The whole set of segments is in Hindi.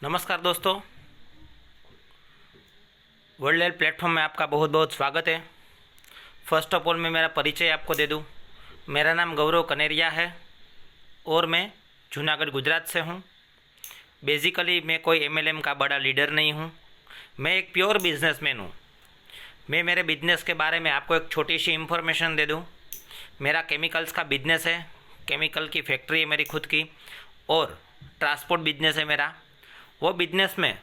नमस्कार दोस्तों, वर्ल्ड हेल्थ प्लेटफॉर्म में आपका बहुत बहुत स्वागत है। फर्स्ट ऑफ ऑल मैं मेरा परिचय आपको दे दूं। मेरा नाम गौरव कनेरिया है और मैं जूनागढ़ गुजरात से हूं। बेसिकली मैं कोई एमएलएम का बड़ा लीडर नहीं हूं। मैं एक प्योर बिजनेसमैन हूं। मैं मेरे बिजनेस के बारे में आपको एक छोटी सी इन्फॉर्मेशन दे दूं। मेरा केमिकल्स का बिजनेस है, केमिकल की फैक्ट्री है मेरी खुद की, और ट्रांसपोर्ट बिजनेस है मेरा। वो बिजनेस में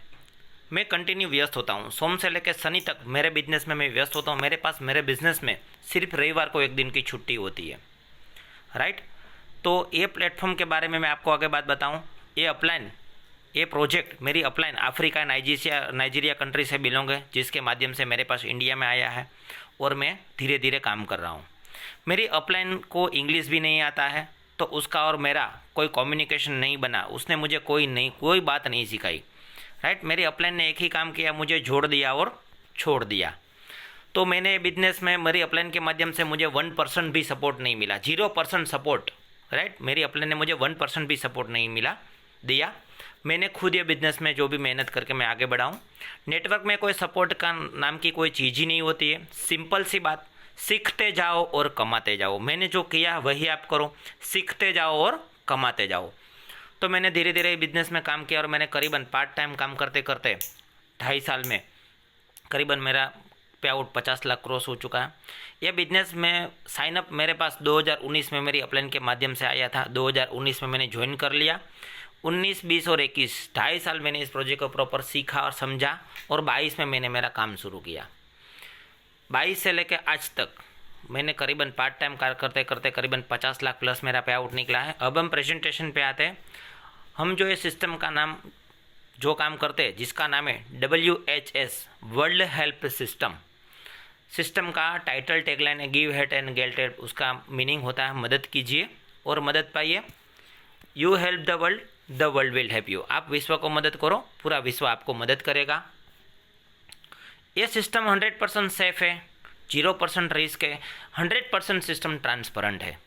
मैं कंटिन्यू व्यस्त होता हूँ। सोम से लेकर शनि तक मेरे बिजनेस में मैं व्यस्त होता हूँ। मेरे पास मेरे बिजनेस में सिर्फ रविवार को एक दिन की छुट्टी होती है, राइट। तो ये प्लेटफॉर्म के बारे में मैं आपको आगे बात बताऊँ। ये प्रोजेक्ट मेरी अपलाइन अफ्रीका नाइजीरिया कंट्री से बिलोंग है, जिसके माध्यम से मेरे पास इंडिया में आया है और मैं धीरे धीरे काम कर रहा हूँ। मेरी अपलाइन को इंग्लिश भी नहीं आता है, तो उसका और मेरा कोई कम्युनिकेशन नहीं बना। उसने मुझे कोई बात नहीं सिखाई, राइट। मेरी अपलाइन ने एक ही काम किया, मुझे जोड़ दिया और छोड़ दिया। तो मैंने बिजनेस में मेरी अपलाइन के माध्यम से मुझे 1% भी सपोर्ट नहीं मिला, 0% सपोर्ट, राइट। मेरी अपलाइन ने मुझे 1% भी सपोर्ट नहीं दिया। मैंने खुद ये बिजनेस में जो भी मेहनत करके मैं आगे बढ़ा हूँ। नेटवर्क में कोई सपोर्ट का नाम की कोई चीज़ ही नहीं होती है। सिंपल सी बात, सीखते जाओ और कमाते जाओ। मैंने जो किया वही आप करो, सीखते जाओ और कमाते जाओ। तो मैंने धीरे धीरे बिजनेस में काम किया और मैंने करीबन पार्ट टाइम काम करते करते 2.5 साल में करीबन मेरा पे आउट 50 लाख क्रॉस हो चुका है। यह बिजनेस में साइनअप मेरे पास 2019 में मेरी अपलाइन के माध्यम से आया था। 2019 में मैंने ज्वाइन कर लिया। 19, 20 और 21 2.5 साल मैंने इस प्रोजेक्ट को प्रॉपर सीखा और समझा, और 22 में मैंने मेरा काम शुरू किया। 22 से लेकर आज तक मैंने करीबन पार्ट टाइम कार्य करते करते करीबन 50 लाख प्लस मेरा पे आउट निकला है। अब हम प्रेजेंटेशन पे आते हैं। हम जो ये सिस्टम का नाम जो काम करते हैं, जिसका नाम है WHS वर्ल्ड हेल्थ सिस्टम का टाइटल टैगलाइन है give health and get help. उसका मीनिंग होता है मदद कीजिए और मदद पाइए। You help the world will help you. आप विश्व को मदद करो, पूरा विश्व आपको मदद करेगा। ये सिस्टम 100% सेफ है, 0% रिस्क है, 100% सिस्टम ट्रांसपेरेंट है।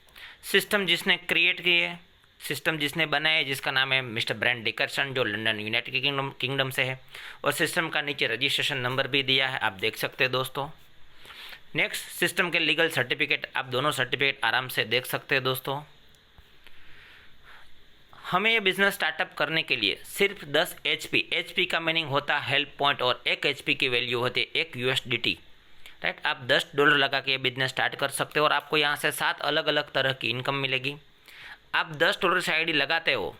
सिस्टम जिसने क्रिएट की है, सिस्टम जिसने बनाया है, जिसका नाम है मिस्टर ब्रेंट डिकर्सन, जो लंदन यूनाइटेड किंगडम से है, और सिस्टम का नीचे रजिस्ट्रेशन नंबर भी दिया है, आप देख सकते हैं दोस्तों। नेक्स्ट, सिस्टम के लीगल सर्टिफिकेट, आप दोनों सर्टिफिकेट आराम से देख सकते हैं दोस्तों। हमें ये बिजनेस स्टार्टअप करने के लिए सिर्फ 10 HP का मीनिंग होता है हेल्प पॉइंट, और 1 HP की वैल्यू होती है 1 USDT, राइट। आप $10 लगा के ये बिजनेस स्टार्ट कर सकते हो और आपको यहाँ से 7 अलग अलग तरह की इनकम मिलेगी। आप $10 से आईडी लगाते हो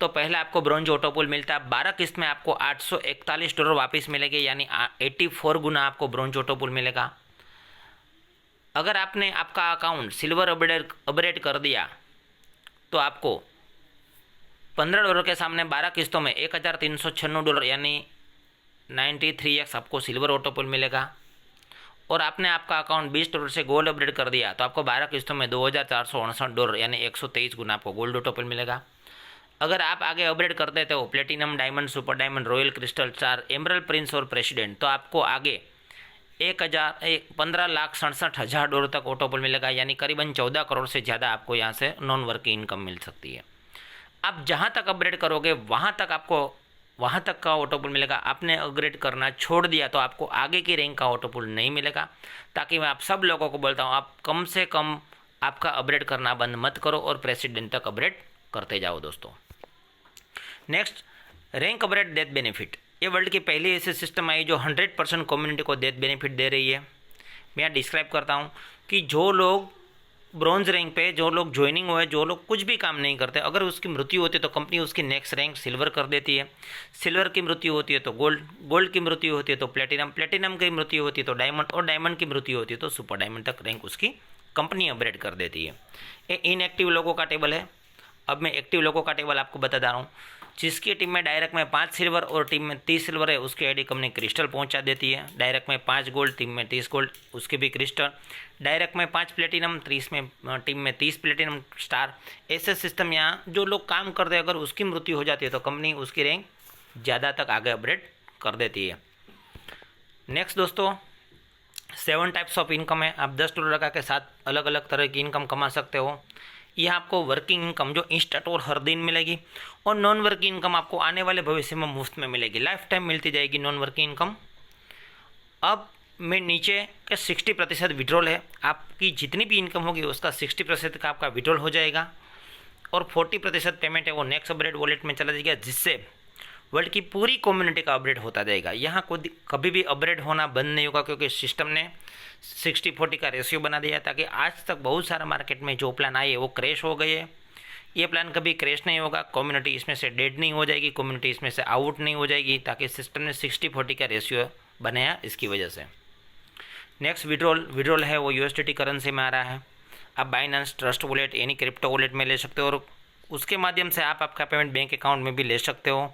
तो पहले आपको ब्रॉन्ज ऑटोपुल मिलता है। 12 किस्त में आपको $841 वापस मिलेगी, यानी 84 गुना आपको ब्रॉन्ज ऑटोपुल मिलेगा। अगर आपने आपका अकाउंट सिल्वर अपग्रेड कर दिया तो आपको $15 के सामने 12 किस्तों में $1396 यानी 93x आपको सिल्वर ऑटोपुल मिलेगा। और आपने आपका अकाउंट $20 से गोल्ड अपग्रेड कर दिया तो आपको 12 किस्तों में $2468 यानी 123 गुना आपको गोल्ड ऑटोपुल मिलेगा। अगर आप आगे अपग्रेड कर देते हो platinum, diamond, super diamond, royal crystal, star, emerald, Prince और प्रेसिडेंट, तो आपको आगे 15,67,000 तक ऑटोपुल मिलेगा, यानी करीबन 14 करोड़ से ज़्यादा आपको यहाँ से नॉन वर्किंग इनकम मिल सकती है। आप जहाँ तक अपग्रेड करोगे वहाँ तक का ऑटोपुल मिलेगा। आपने अपग्रेड करना छोड़ दिया तो आपको आगे की रैंक का ऑटोपुल नहीं मिलेगा। ताकि मैं आप सब लोगों को बोलता हूँ, आप कम से कम आपका अपग्रेड करना बंद मत करो और प्रेसिडेंट तक अपग्रेड करते जाओ दोस्तों। Next, rank upgrade death benefit. ये वर्ल्ड की पहली ऐसी सिस्टम आई जो 100% कम्युनिटी को डेथ बेनिफिट दे रही है। मैं यहाँ डिस्क्राइब करता हूँ कि जो लोग ब्रॉन्ज रैंक पे, जो लोग ज्वाइनिंग हुए, जो लोग कुछ भी काम नहीं करते, अगर उसकी मृत्यु होती है तो कंपनी उसकी नेक्स्ट रैंक सिल्वर कर देती है। सिल्वर की मृत्यु होती है तो गोल्ड की मृत्यु होती है तो प्लेटिनम की मृत्यु होती है तो डायमंड, और डायमंड की मृत्यु होती है तो सुपर डायमंड तक रैंक उसकी कंपनी अपग्रेड कर देती है। ये इनएक्टिव लोगों का टेबल है। अब मैं एक्टिव लोगों का टेबल आपको बता रहा हूँ। जिसकी टीम में डायरेक्ट में 5 सिल्वर और टीम में 30 सिल्वर है, उसकी आईडी कंपनी क्रिस्टल पहुंचा देती है। डायरेक्ट में 5 गोल्ड, टीम में 30 गोल्ड, उसकी भी क्रिस्टल। डायरेक्ट में 5 प्लेटिनम, 30 में टीम में 30 प्लेटिनम स्टार। ऐसे सिस्टम यहाँ जो लोग काम करते हैं, अगर उसकी मृत्यु हो जाती है तो कंपनी उसकी रैंक ज़्यादा तक आगे अपग्रेड कर देती है। नेक्स्ट दोस्तों, 7 टाइप्स ऑफ इनकम है। आप $10 लगा के 7 अलग अलग तरह की इनकम कमा सकते हो। यह आपको वर्किंग इनकम जो इंस्टेंट और हर दिन मिलेगी, और नॉन वर्किंग इनकम आपको आने वाले भविष्य में मुफ्त में मिलेगी, लाइफ टाइम मिलती जाएगी नॉन वर्किंग इनकम। अब में नीचे के 60% विड्रॉल है, आपकी जितनी भी इनकम होगी उसका 60% का आपका विड्रॉल हो जाएगा, और 40% पेमेंट है वो नेक्स्ट अपग्रेड वॉलेट में चला जाएगा, जिससे वर्ल्ड की पूरी कम्युनिटी का अपग्रेड होता जाएगा। यहाँ कभी भी अपग्रेड होना बंद नहीं होगा, क्योंकि सिस्टम ने 60-40 का रेशियो बना दिया, ताकि आज तक बहुत सारा मार्केट में जो प्लान आए वो क्रैश हो गए। ये प्लान कभी क्रैश नहीं होगा, कम्युनिटी इसमें से डेड नहीं हो जाएगी, कम्युनिटी इसमें से आउट नहीं हो जाएगी, ताकि सिस्टम ने 60-40 का रेशियो बनाया इसकी वजह से। नेक्स्ट विड्रॉल है वो USDT करेंसी में आ रहा है। आप बाइनेंस, ट्रस्ट वॉलेट, यानी क्रिप्टो वॉलेट में ले सकते हो, और उसके माध्यम से आप आपका पेमेंट बैंक अकाउंट में भी ले सकते हो।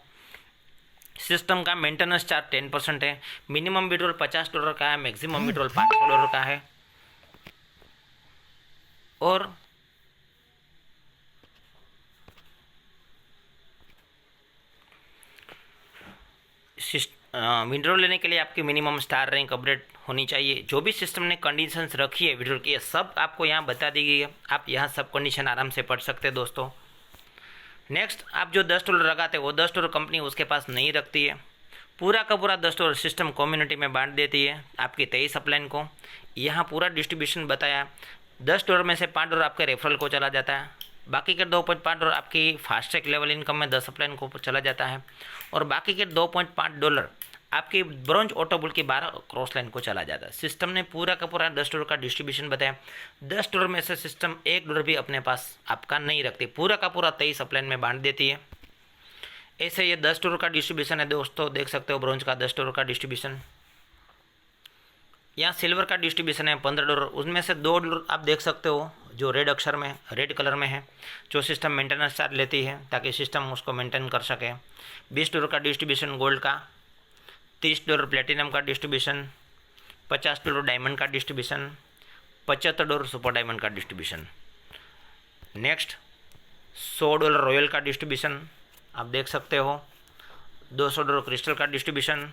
सिस्टम का मेंटेनेंस चार्ज 10% है। मिनिमम विड्रॉल $50 का है, मैक्सिमम विड्रॉल $500 का है। और विड्रॉल लेने के लिए आपकी मिनिमम स्टार रैंक अपडेट होनी चाहिए। जो भी सिस्टम ने कंडीशंस रखी है विड्रॉल की, सब आपको यहाँ बता दी गई है। आप यहाँ सब कंडीशन आराम से पढ़ सकते हैं दोस्तों। नेक्स्ट, आप जो $10 लगाते हैं वो $10 कंपनी उसके पास नहीं रखती है, पूरा का पूरा $10 सिस्टम कम्युनिटी में बांट देती है आपकी 23 अपलाइन को। यहाँ पूरा डिस्ट्रीब्यूशन बताया। $10 में से $5 आपके रेफरल को चला जाता है, बाकी के $2.5 आपकी फास्टैग लेवल इनकम में 10 अपलाइन को चला जाता है, और बाकी के $2.5 आपकी ब्रॉन्ज ऑटोबुल की 12 क्रॉस लाइन को चला जाता है। सिस्टम ने पूरा का पूरा $10 का डिस्ट्रीब्यूशन बताया। $10 में से सिस्टम $1 भी अपने पास आपका नहीं रखती, पूरा का पूरा 23 अपलाइन में बांट देती है। ऐसे ये $10 का डिस्ट्रीब्यूशन है दोस्तों, देख सकते हो ब्रॉन्ज का $10 का डिस्ट्रीब्यूशन। यहाँ सिल्वर का डिस्ट्रीब्यूशन है $15, उसमें से $2 आप देख सकते हो जो रेड अक्षर में, रेड कलर में है, जो सिस्टम मेंटेनेंस चार्ज लेती है ताकि सिस्टम उसको मेंटेन कर सके। $20 का डिस्ट्रीब्यूशन गोल्ड का, $30 प्लेटिनम का डिस्ट्रीब्यूशन, $50 डायमंड का डिस्ट्रीब्यूशन, $75 सुपर डायमंड का डिस्ट्रीब्यूशन। नेक्स्ट, $100 रॉयल का डिस्ट्रीब्यूशन आप देख सकते हो, $200 क्रिस्टल का डिस्ट्रीब्यूशन,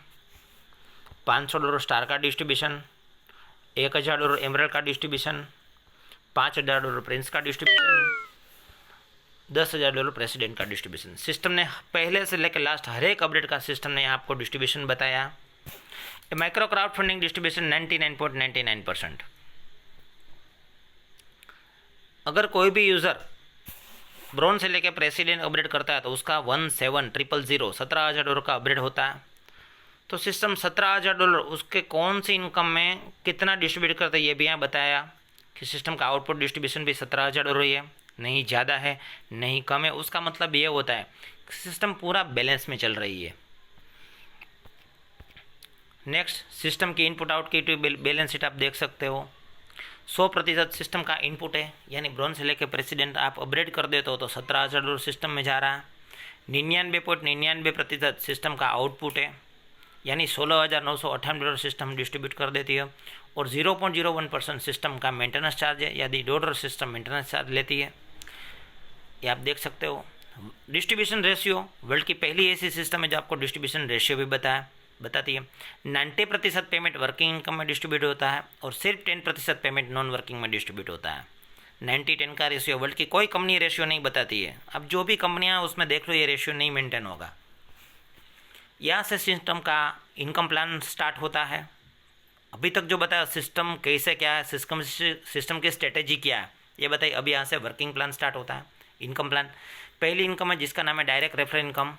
$500 स्टार का डिस्ट्रीब्यूशन, $1000 एमरल्ड का डिस्ट्रीब्यूशन, $5000 प्रिंस का डिस्ट्रीब्यूशन, $10,000 प्रेसिडेंट का डिस्ट्रीब्यूशन। सिस्टम ने पहले से लेकर लास्ट हर एक अपडेट का सिस्टम ने आपको डिस्ट्रीब्यूशन बताया। Micro crowd funding distribution 99.99%। अगर कोई भी यूज़र ब्रॉन्ज से लेकर प्रेसिडेंट अपग्रेड करता है तो उसका 17,000 $17,000 का अपग्रेड होता है। तो सिस्टम $17,000 उसके कौन सी इनकम में कितना डिस्ट्रीब्यूट करता है ये भी यहाँ बताया कि सिस्टम का आउटपुट डिस्ट्रीब्यूशन भी $17,000 ही है, नहीं ज़्यादा है नहीं कम है। उसका मतलब ये होता है कि सिस्टम पूरा बैलेंस में चल रही है। नेक्स्ट, सिस्टम की इनपुट आउट की बैलेंस शीट आप देख सकते हो। 100% सिस्टम का इनपुट है, यानी ब्रॉन्ज से लेकर प्रेसिडेंट आप अपग्रेड कर देते हो तो $17,000 सिस्टम में जा रहा है। 99.99% सिस्टम का आउटपुट है, यानी $16,958 सिस्टम डिस्ट्रीब्यूट कर देती है, और 0.01% सिस्टम का मेंटेनेंस चार्ज है, यदि $1 सिस्टम मेंटेनेंस चार्ज लेती है। ये आप देख सकते हो। डिस्ट्रीब्यूशन रेशियो वर्ल्ड की पहली ऐसी सिस्टम है जो आपको डिस्ट्रीब्यूशन रेशियो भी बताती है। 90% पेमेंट वर्किंग इनकम में डिस्ट्रीब्यूट होता है, और सिर्फ 10% पेमेंट नॉन वर्किंग में डिस्ट्रीब्यूट होता है। 90-10 का रेशियो वर्ल्ड की कोई कंपनी रेशियो नहीं बताती है। अब जो भी कंपनियां उसमें देख लो ये रेशियो नहीं मेंटेन होगा। यहाँ से सिस्टम का इनकम प्लान स्टार्ट होता है। अभी तक जो बताया सिस्टम कैसे क्या है, सिस्टम की स्ट्रेटेजी क्या है ये बताइए। अभी यहाँ से वर्किंग प्लान स्टार्ट होता है। इनकम प्लान, पहली इनकम है जिसका नाम है डायरेक्ट रेफरल इनकम,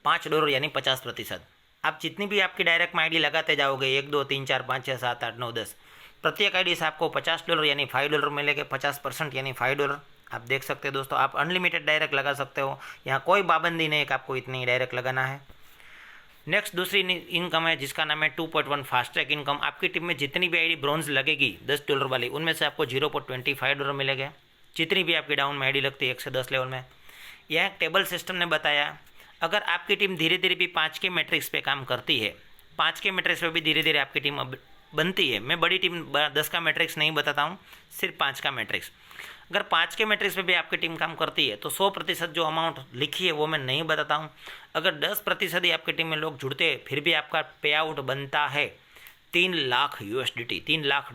$5 यानी 50%। आप जितनी भी आपकी डायरेक्ट में आईडी लगाते जाओगे 1 2 3 4 5 6 7 8 9 10, प्रत्येक आईडी से आपको $50 यानी $5 मिलेंगे। 50% यानी $5। आप देख सकते हैं दोस्तों, आप अनलिमिटेड डायरेक्ट लगा सकते हो, यहाँ कोई पाबंदी नहीं है कि आपको इतनी डायरेक्ट लगाना है। नेक्स्ट, दूसरी इनकम है जिसका नाम है 2.1 फास्टैग इनकम। आपकी टीम में जितनी भी आईडी ब्रॉन्ज लगेगी $10 वाली, उनमें से आपको $0.25 मिलेगा। जितनी भी आपकी डाउन में आईडी लगती है 1 से 10 लेवल में। यह टेबल सिस्टम ने बताया, अगर आपकी टीम धीरे धीरे भी 5 के मैट्रिक्स पे काम करती है, 5 के मैट्रिक्स पे भी धीरे धीरे आपकी टीम अब बनती है। मैं बड़ी टीम 10 का मैट्रिक्स नहीं बताता हूँ, सिर्फ 5 का मैट्रिक्स। अगर 5 के मैट्रिक्स पे भी आपकी टीम काम करती है तो 100% जो अमाउंट लिखी है वो मैं नहीं बताता हूँ। अगर 10% ही आपकी टीम में लोग जुड़ते हैं फिर भी आपका पे आउट बनता है 3 लाख USDT, $3 लाख,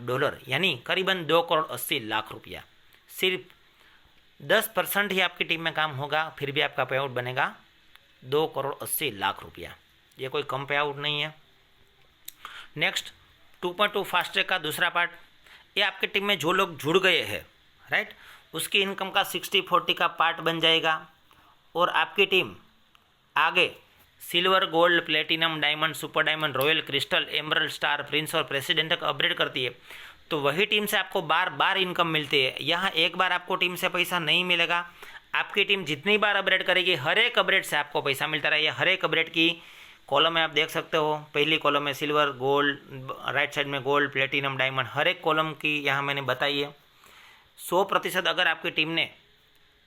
यानी करीबन 2 करोड़ 80 लाख रुपया। सिर्फ 10% ही आपकी टीम में काम होगा, फिर भी आपका पे आउट बनेगा 2,80,00,000 रुपया। ये कोई कम पे आउट नहीं है। नेक्स्ट 2.2 फास्ट ट्रैक का दूसरा पार्ट, ये आपकी टीम में जो लोग जुड़ गए हैं, राइट, उसकी इनकम का 60-40 का पार्ट बन जाएगा और आपकी टीम आगे silver, gold, platinum, diamond, super diamond, royal, crystal, emerald, star, Prince और प्रेसिडेंट तक अपग्रेड करती है। तो वही टीम से आपको बार बार इनकम मिलती है। यहाँ एक बार आपको टीम से पैसा नहीं मिलेगा, आपकी टीम जितनी बार अपग्रेड करेगी हर एक अपग्रेड से आपको पैसा मिलता रहेगा। हर एक अपग्रेड की कॉलम में आप देख सकते हो, पहली कॉलम में सिल्वर, गोल्ड, राइट साइड में गोल्ड, प्लेटिनम, डायमंड, हर एक कॉलम की यहाँ मैंने बताई है। 100% अगर आपकी टीम ने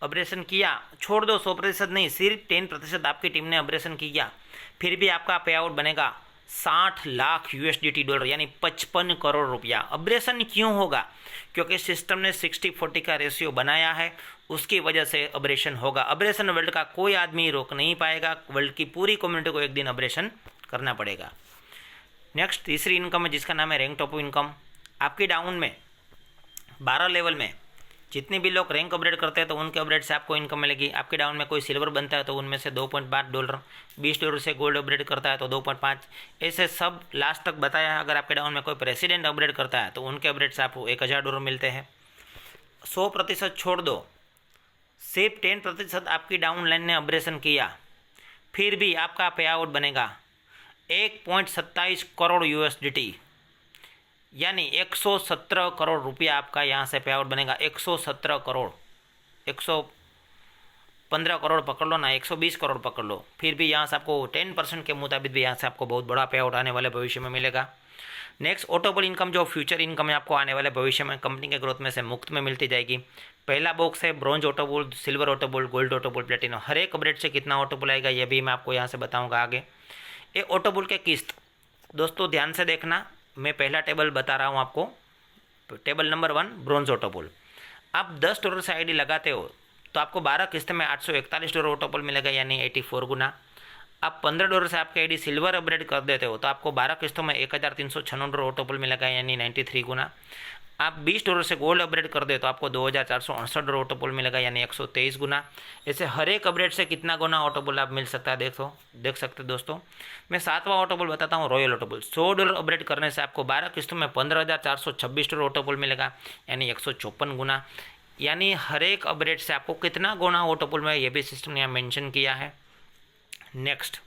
ऑपरेशन किया, छोड़ दो 100% नहीं, सिर्फ 10% आपकी टीम ने ऑपरेशन किया, फिर भी आपका पे आउट बनेगा 60 लाख USDT डॉलर, यानी 55 करोड़ रुपया। ऑपरेशन क्यों होगा? क्योंकि सिस्टम ने 60-40 का रेशियो बनाया है, उसकी वजह से ऑपरेशन होगा। ऑपरेशन वर्ल्ड का कोई आदमी रोक नहीं पाएगा, वर्ल्ड की पूरी कम्युनिटी को एक दिन ऑपरेशन करना पड़ेगा। नेक्स्ट तीसरी इनकम है जिसका नाम है रैंक टॉप इनकम। आपकी डाउन में 12 लेवल में जितने भी लोग रैंक अपग्रेड करते हैं तो उनके अपग्रेड से आपको इनकम मिलेगी। आपके डाउन में कोई सिल्वर बनता है तो उनमें से $2.5, $20 से गोल्ड अपग्रेड करता है तो 2.5, ऐसे सब लास्ट तक बताया है। अगर आपके डाउन में कोई प्रेसिडेंट अपग्रेड करता है तो उनके अपग्रेड से आपको $1,000 मिलते हैं। 100% छोड़ दो, सिर्फ 10% आपकी डाउन लाइन ने ऑपरेशन किया, फिर भी आपका पे आउट बनेगा 1.27 करोड़ USDT, यानी 117 करोड़ रुपया आपका यहाँ से पे आउट बनेगा। 117 करोड़, 115 करोड़ पकड़ लो ना, 120 करोड़ पकड़ लो, फिर भी यहाँ से आपको 10% के मुताबिक भी यहाँ से आपको बहुत बड़ा पे आउट आने वाले भविष्य में मिलेगा। नेक्स्ट ऑटोबल इनकम, जो फ्यूचर इनकम है आपको आने वाले भविष्य में कंपनी के ग्रोथ में से मुफ्त में मिलती जाएगी। पहला बॉक्स है ब्रॉन्ज ऑटोबल, सिल्वर ऑटोबल, गोल्ड ऑटोबल, प्लेटिनम। हर एक अपग्रेड से कितना ऑटोबल आएगा ये भी मैं आपको यहाँ से बताऊँगा आगे। ये ऑटोबल के किस्त दोस्तों ध्यान से देखना, मैं पहला टेबल बता रहा हूँ आपको। टेबल नंबर 1 ब्रॉन्ज ऑटोबल, आप $10 से आईडी लगाते हो तो आपको 12 किस्त में $841 ऑटोबल मिलेगा, यानी 84 गुना। आप $15 से आपके आईडी सिल्वर अपग्रेड कर देते हो तो आपको 12 किस्तों में $1,396 ऑटोबल मिलेगा, यानी 93 गुना। आप $20 से गोल्ड अपग्रेड कर दे तो आपको $2,468 ऑटोबल मिलेगा, यानी 123 गुना। ऐसे हर एक अपग्रेड से कितना गुना ऑटोबल आप मिल सकता है देख सकते दोस्तों। मैं 7वां ऑटोबल बताता हूँ, रॉयल ऑटोबल। $100 अपग्रेड करने से आपको 12 किस्तों में $15,426 ऑटोबल मिलेगा, यानी 154 गुना। यानी हर एक अपग्रेड से आपको कितना गुना ऑटोबल में, ये भी सिस्टम ने यहाँ मेंशन किया है। नेक्स्ट,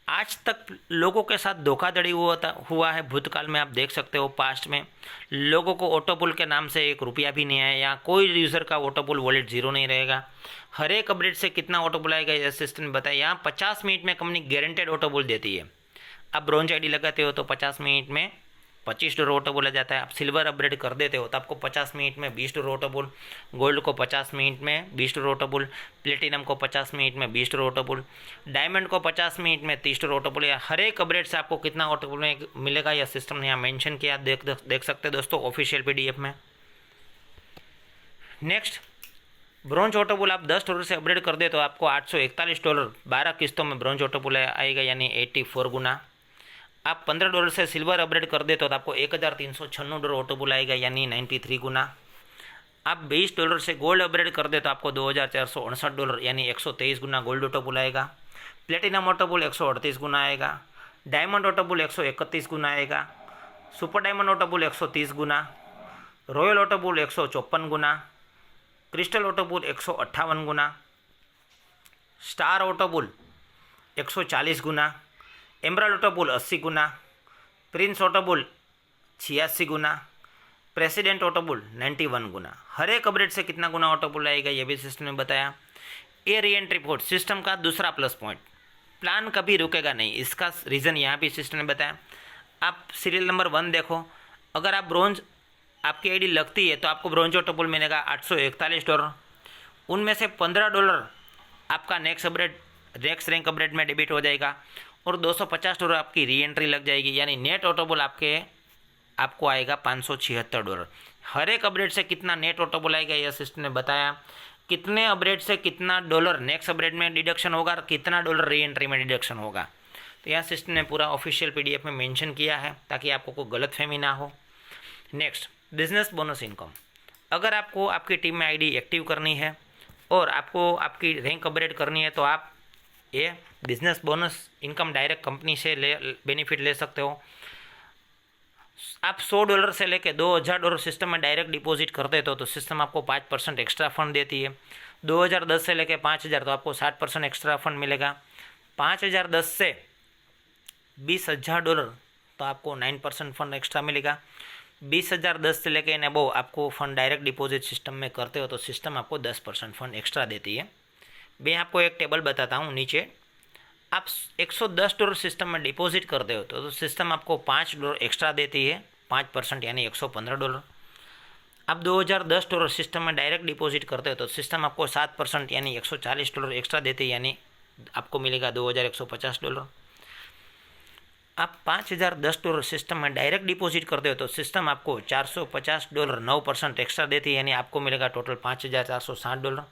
आज तक लोगों के साथ धोखाधड़ी हुआ है भूतकाल में, आप देख सकते हो। पास्ट में लोगों को ऑटोबल के नाम से $1 भी नहीं आया, या कोई यूज़र का ऑटोबल वॉलेट जीरो नहीं रहेगा। हर एक अपडेट से कितना ऑटोबल आएगा ये सिस्टम ने बताया। यहाँ 50 मिनट में कंपनी गारंटेड ऑटोबल देती है। आप ब्रॉन्ज आईडी लगाते हो तो 50 मिनट में $25 ऑटोबल आ जाता है। आप सिल्वर अपग्रेड कर देते हो तो आपको 50 मिनट में $20 ऑटोबल, गोल्ड को 50 मिनट में $20 ऑटोबल, प्लेटिनम को 50 मिनट में $20 ऑटोबल, डायमंड को 50 मिनट में $30 ऑटोबल। या हर एक अपग्रेड से आपको कितना ऑटोबल मिलेगा यह सिस्टम ने यहाँ मेंशन किया, देख सकते हैं दोस्तों ऑफिशियल PDF में। नेक्स्ट, ब्रॉन्ज ऑटोबल आप $10 से अपग्रेड कर दे तो आपको $841 12 किस्तों में ब्रॉन्ज ऑटोबल आएगा, यानी 84 गुना। आप $15 से सिल्वर अपग्रेड कर दे तो आपको $1,396 ऑटोबल आएगा, यानी 93 गुना। आप $20 से गोल्ड अपग्रेड कर दे तो आपको $2,468, यानी 123 गुना गोल्ड ऑटोबल आएगा। प्लेटिनम ऑटोबल 138 गुना आएगा। डायमंड ऑटोबल 131 गुना आएगा। सुपर डायमंड ऑटोबल 130 गुना। रॉयल ऑटोबल 154 गुना। क्रिस्टल ऑटोबल 158 गुना। स्टार ऑटोबल 140 गुना। एमरल्ड ऑटोबल 80 गुना। प्रिंस ऑटोबल 86 गुना। प्रेसिडेंट ऑटोबल 91 गुना। हर एक अपग्रेड से कितना गुना ऑटोबल आएगा ये भी सिस्टम ने बताया। ए री एंट्री पोर्ट सिस्टम का दूसरा प्लस पॉइंट, प्लान कभी रुकेगा नहीं, इसका रीज़न यहाँ भी सिस्टम ने बताया। आप सीरियल नंबर 1 देखो, अगर आप ब्रॉन्ज आपकी आईडी लगती है तो आपको ब्रॉन्ज ऑटोबल मिलेगा $841। उनमें से $15 आपका नेक्स्ट रैंक अपग्रेड में डेबिट हो जाएगा और $250 आपकी री एंट्री लग जाएगी, यानी नेट ऑटोबल आपको आएगा $576। हर एक अपग्रेड से कितना नेट ऑटोबल आएगा यह सिस्टम ने बताया। कितने अपग्रेड से कितना डॉलर नेक्स्ट अपग्रेड में डिडक्शन होगा और कितना डॉलर री एंट्री में डिडक्शन होगा, तो यह सिस्टम ने पूरा ऑफिशियल PDF में मेंशन किया है ताकि आपको कोई गलतफहमी ना हो। Next, business bonus income. अगर आपको आपकी टीम में आईडी एक्टिव करनी है और आपको आपकी रैंक अपग्रेड करनी है तो आप ये business bonus income direct company से बेनिफिट ले सकते हो। आप $100 से लेके $2000 सिस्टम में डायरेक्ट डिपॉजिट कर देते हो तो सिस्टम आपको 5% एक्स्ट्रा फंड देती है। 2010 से लेके 5000 तो आपको 60% एक्स्ट्रा फंड मिलेगा। 5010 से $20000 तो आपको 9% फंड एक्स्ट्रा मिलेगा। 20010 से लेके अबव आपको फंड डायरेक्ट डिपॉजिट सिस्टम में करते हो तो सिस्टम आपको 10% फंड एक्स्ट्रा देती है। मैं आपको एक टेबल बताता हूँ नीचे। आप $110 सिस्टम में डिपॉजिट करते हो तो सिस्टम आपको $5 एक्स्ट्रा देती है, 5% यानी $115। आप $2010 सिस्टम में डायरेक्ट डिपॉजिट करते हो तो सिस्टम आपको 7% यानी $140 एक्स्ट्रा देती है, यानी आपको मिलेगा $2150। आप $5010 सिस्टम में डायरेक्ट डिपॉजिट करते हो तो सिस्टम आपको $450 9% एक्स्ट्रा देती है, यानी आपको मिलेगा टोटल $5460।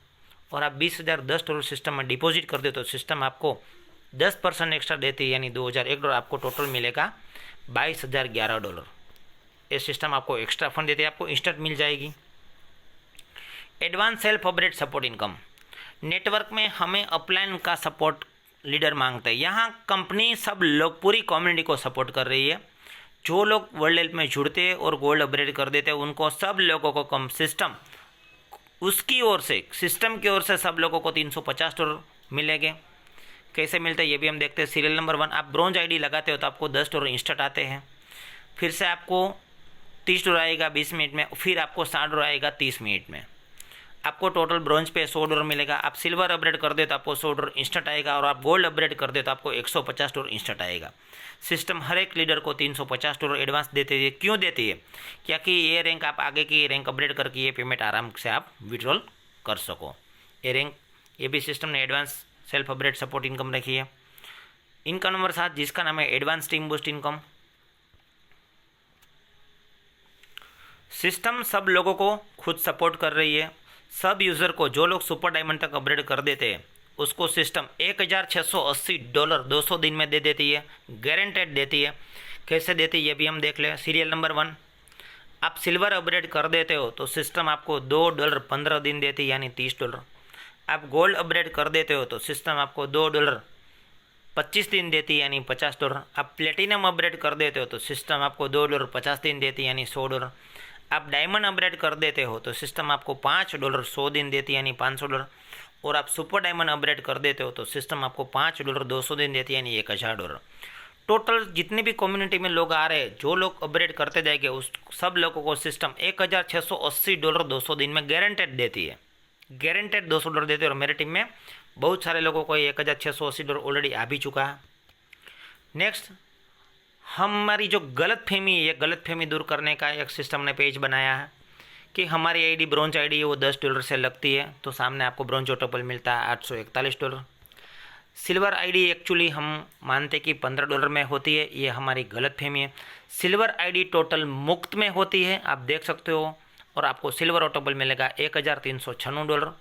और आप $20010 सिस्टम में डिपॉजिट करते हो तो सिस्टम आपको 10% एक्स्ट्रा देती है, यानी $2001। आपको टोटल मिलेगा $22011। ये सिस्टम आपको एक्स्ट्रा फंड देती है, आपको इंस्टेंट मिल जाएगी। Advance self upgrade support income. Network में हमें अपलाइन का सपोर्ट लीडर मांगते हैं। यहाँ कंपनी सब लोग पूरी कम्युनिटी को सपोर्ट कर रही है। जो लोग वर्ल्ड हेल्प में जुड़ते हैं और गोल्ड अपग्रेड कर देते हैं उनको सब लोगों को कम सिस्टम उसकी ओर से सिस्टम की ओर से सब लोगों को $350 मिलेंगे। कैसे मिलते हैं ये भी हम देखते हैं। सीरियल नंबर 1, आप ब्रॉन्ज आईडी लगाते हो तो आपको $10 इंस्टेंट आते हैं। फिर से आपको $30 आएगा 20 मिनट में, फिर आपको $60 आएगा 30 मिनट में। आपको टोटल ब्रॉन्ज पे $100 मिलेगा। आप सिल्वर अपग्रेड कर दे तो आपको $100 इंस्टेंट आएगा और आप गोल्ड अपग्रेड कर दे तो आपको $150 इंस्टेंट आएगा। सिस्टम हर एक लीडर को $350 एडवांस देते हैं। क्यों देती है? क्योंकि ये रैंक आप आगे की रैंक अपग्रेड करके ये पेमेंट आराम से आप विड्रॉल कर सको। ये रैंक ये भी सिस्टम ने advance self upgrade support income रखी है। इनकम नंबर 7 जिसका नाम है advance team boost income. System सब लोगों को खुद सपोर्ट कर रही है। सब यूज़र को जो लोग सुपर डायमंड तक अपग्रेड कर देते हैं उसको सिस्टम $1680 200 दिन में दे देती है, गारंटेड देती है। कैसे देती है ये भी हम देख लें। सीरियल नंबर 1, आप सिल्वर अपग्रेड कर देते हो तो सिस्टम आपको $2 15 दिन देती है, यानी $30। आप गोल्ड अपग्रेड कर देते हो तो सिस्टम आपको $2 25 दिन देती है, यानी $50। आप प्लेटिनम अपग्रेड कर देते हो तो सिस्टम आपको $2 50 दिन देती है, यानी $100। आप डायमंड अपग्रेड कर देते हो तो सिस्टम आपको $5 100 दिन देती है, यानी $500। और आप सुपर डायमंड अपग्रेड कर देते हो तो सिस्टम आपको $5 200 दिन देती है, यानी $1000। टोटल जितने भी कम्युनिटी में लोग आ रहे हैं, जो लोग अपग्रेड करते जाएंगे उस सब लोगों को सिस्टम $1680 200 दिन में गारंटेड देती है। गारंटेड $200 देते हैं और मेरे टीम में बहुत सारे लोगों को $1680 ऑलरेडी आ भी चुका है। नेक्स्ट, हमारी जो गलतफहमी है, ये गलतफहमी दूर करने का एक सिस्टम ने पेज बनाया है कि हमारी आईडी ब्रॉन्ज आईडी है वो $10 से लगती है तो सामने आपको ब्रॉन्ज ऑटोपल मिलता है $841। सिल्वर आईडी एक्चुअली हम मानते कि $15 में होती है, ये हमारी गलतफहमी है। सिल्वर आईडी टोटल मुफ्त में होती है, आप देख सकते हो, और आपको सिल्वर ऑटोपल मिलेगा $1396।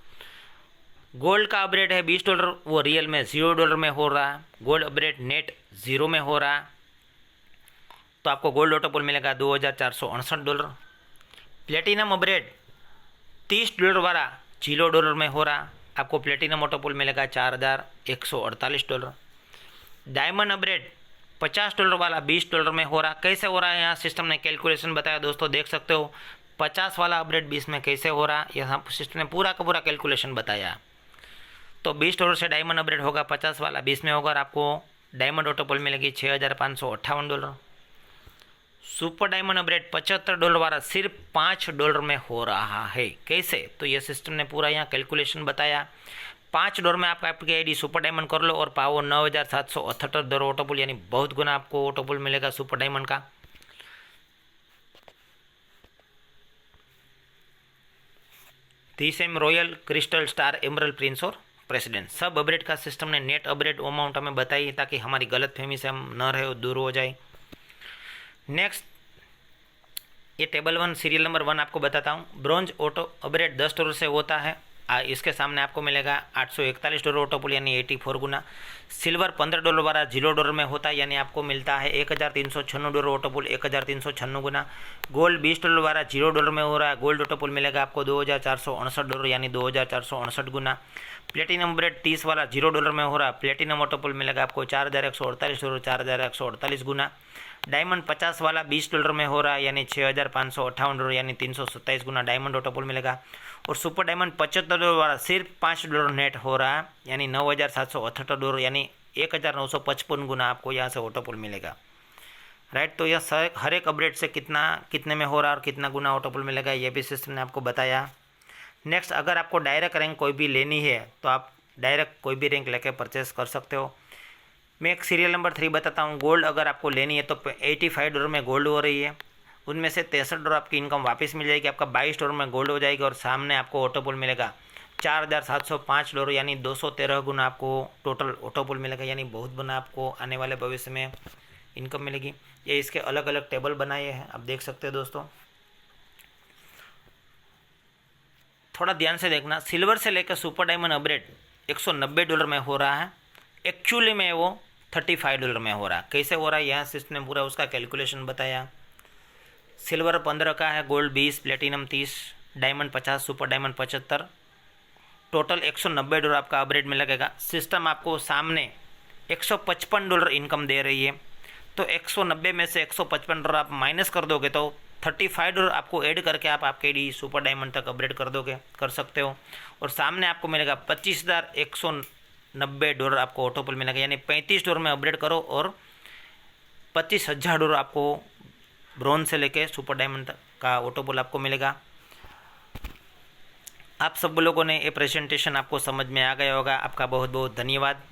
गोल्ड का अपग्रेड है $20, वो रियल में $0 में हो रहा है। गोल्ड अपग्रेड नेट 0 में हो रहा है तो आपको गोल्ड ऑटोपल मिलेगा $2468। प्लेटिनम अपग्रेड $30 वाला $0 में हो रहा, आपको प्लेटिनम ऑटोपल मिलेगा $4148। डायमंड अपग्रेड $50 वाला $20 में हो रहा। कैसे हो रहा है यहाँ सिस्टम ने कैलकुलेशन बताया दोस्तों, देख सकते हो। 50 वाला अपग्रेड 20 में कैसे हो रहा, यहाँ सिस्टम ने पूरा का पूरा कैलकुलेशन बताया। तो $20 से डायमंड अपग्रेड होगा, 50 वाला 20 में होगा और आपको डायमंड ऑटोपल मिलेगी $6558। सुपर डायमंड अपग्रेड $75 वाला सिर्फ $5 में हो रहा है। कैसे? तो ये सिस्टम ने पूरा यहाँ कैलकुलेशन बताया। $5 में आपकी आईडी सुपर डायमंड कर लो और पाओ $9778 ऑटोपल, यानी बहुत गुना आपको ऑटोपल मिलेगा सुपर डायमंड का। TCM royal, crystal, star, emerald, Prince और प्रेसिडेंट सब अपग्रेड का सिस्टम ने नेट अपग्रेड अमाउंट हमें बताई ताकि हमारी गलतफहमी से हम न रहे, दूर हो जाए। नेक्स्ट, ये टेबल 1 सीरियल नंबर 1 आपको बताता हूँ। ब्रॉन्ज ऑटो अपग्रेड $10 से होता है इसके सामने आपको मिलेगा $841 ऑटोपुल यानी 84 गुना। सिल्वर $15 वाला $0 में होता है यानी आपको मिलता है $1396 ऑटोपुल 1396 गुना। गोल्ड $20 वाला $0 में हो रहा है, गोल्ड ऑटोपुल मिलेगा आपको $2468 यानी 2468 गुना। प्लेटिनम ब्रेड 30 वाला $0 में हो रहा है, प्लेटिनम ऑटोपुल मिलेगा आपको $4148 4148 गुना। डायमंड 50 वाला $20 में हो रहा है यानी $6558 यानी 327 गुना डायमंड ऑटोपुल मिलेगा। और सुपर डायमंड $75 वाला सिर्फ $5 नेट हो रहा है यानी $9778 यानी 1955 गुना आपको यहाँ से ऑटोपुल मिलेगा। राइट, तो यह हर एक अपडेट से कितने में हो रहा है और कितना गुना ऑटोपुल मिलेगा ये भी सिस्टम ने आपको बताया। नेक्स्ट, अगर आपको डायरेक्ट रैंक कोई भी लेनी है तो आप डायरेक्ट कोई भी रैंक लेके परचेस कर सकते हो। मैं एक सीरियल नंबर 3 बताता हूँ। गोल्ड अगर आपको लेनी है तो $85 में गोल्ड हो रही है, उनमें से $63 आपकी इनकम वापस मिल जाएगी, आपका $22 में गोल्ड हो जाएगी और सामने आपको ऑटोपुल मिलेगा $4705 यानी 213 गुना आपको टोटल ऑटोपुल मिलेगा, यानी बहुत गुना आपको आने वाले भविष्य में इनकम मिलेगी। ये इसके अलग अलग टेबल बनाए हैं, आप देख सकते हैं दोस्तों। थोड़ा ध्यान से देखना, सिल्वर से लेकर सुपर डायमंड अपग्रेड $190 में हो रहा है, एक्चुअली में वो $35 में हो रहा है। कैसे हो रहा है यहाँ सिस्टम ने पूरा उसका कैलकुलेशन बताया। सिल्वर 15 का है, gold 20, platinum 30, diamond 50, super diamond 75, total $190 आपका अपग्रेड में लगेगा। सिस्टम आपको सामने $155 इनकम दे रही है, तो 190 में से $155 आप माइनस कर दोगे तो $35 आपको ऐड करके आप आपके डी सुपर डायमंड तक अपग्रेड कर सकते हो। और सामने आपको मिलेगा $25,190 आपको ऑटोपुल मिलेगा, यानी $35 में अपग्रेड करो और $25,000 आपको ब्रॉन्ज से लेके सुपर डायमंड तक का ऑटोपुल आपको मिलेगा। आप सब लोगों ने ये प्रेजेंटेशन आपको समझ में आ गया होगा। आपका बहुत बहुत धन्यवाद।